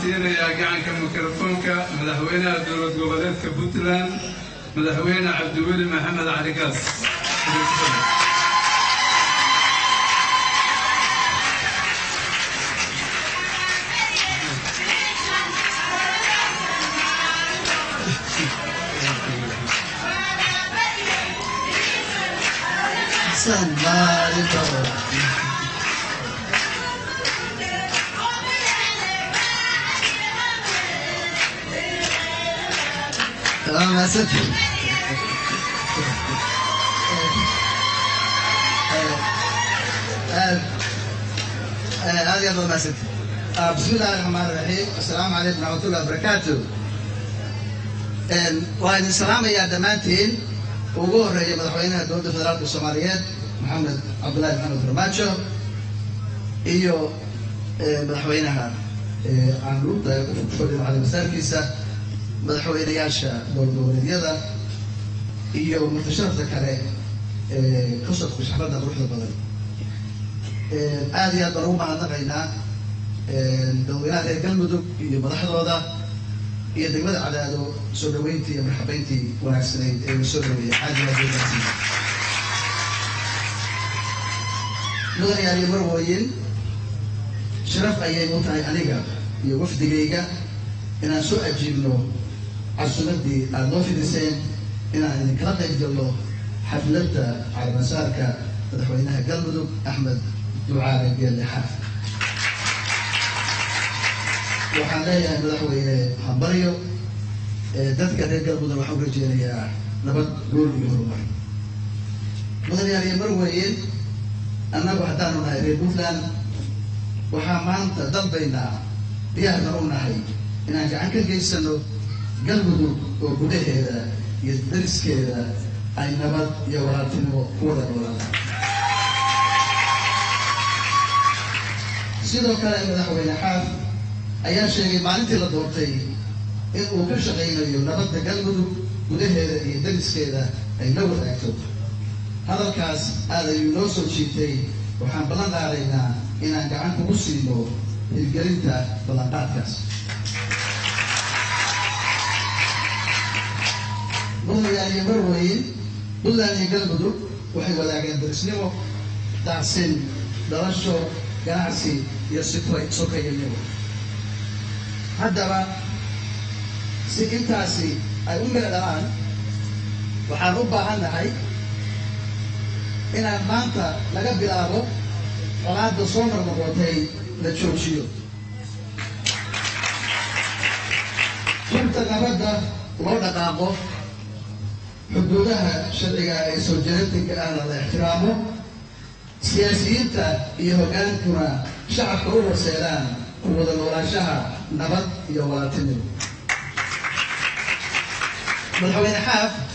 سينيا قعنك ميكروفونك مدحوينها دولة goboleedka Puntland مدحوينه عبدولي محمد علي قاص. تمام يا ستي. هذه أفضل ما ستي. بسم الله الرحمن الرحيم. السلام عليكم ورحمة الله وبركاته. وهذه السلام يا دمانتين وقول رجل مدحوينها دولة فدرالية الصوماليات محمد عبد الله محمد فرماتشو iyo madaxweynaha aan luuqda ku fadhiyo cali masarkiisa madaxweynayaasha dowladyada iyo mutasharrifta kale ka soo xafladda quruxda badan aad iyo aad baan ugu mahadnaqaynaa dowladaha reer galmudug iyo madaxdooda iyo degmada Cadaado soo dhaweyntii iyo marxabeyntii wanaagsaneyd ee soo dhaweeyay aad iyo aad مدن يعني مرويين شرف أيام متعي عليها يوفديجا إن سوء أجيبنا عالسندي النوفي ديسين إن كلام يجدله حفلته على مسارك تدخلينها قلبه أحمد دعاء قال لحاف وحاليا مدحوينه حبريو تذكر قلبه وحول رجاليا نبض قول يهرمر مدن يعني مرويين annagu haddaanu nahay reer Puntland waxaa maanta dalbaynaa diyaarna u nahay inaan gacan ka geysano galmudug oo gudaheeda iyo dariskeeda ay nabad iyo walaaltinimo ku wada noolaadaan sidoo kale madaxweyne xaaf ayaa sheegay maalintii la doortay in uu ka shaqaynayo nabadda galmudug gudaheeda iyo dariskeeda ay la wadaagto hadalkaas aad ayuu noo soo jiitay waxaan ballan qaadaynaa inaan gacan kugu siino hirgelinta ballanqaadkaas mudanayaal iyo marweyn Puntland iyo galmudug waxay wadaageen darisnimo daacsin dhalasho ganacsi iyo sokeeyanimo haddaba si intaasi ay u meel dhalaan waxaan u baahannahay inaan maanta laga bilaabo colaadda soo noqnoqotay la joojiyo runta nabadda loo dhaqaaqo xuduudaha sharciga ee soo jireentinka ahna la ixtiraamo siyaasiyiinta iyo hoggaankuna shacabka u horseedaan ku wada noolaanshaha nabad iyo walaaltinimo madaxweyne xaaf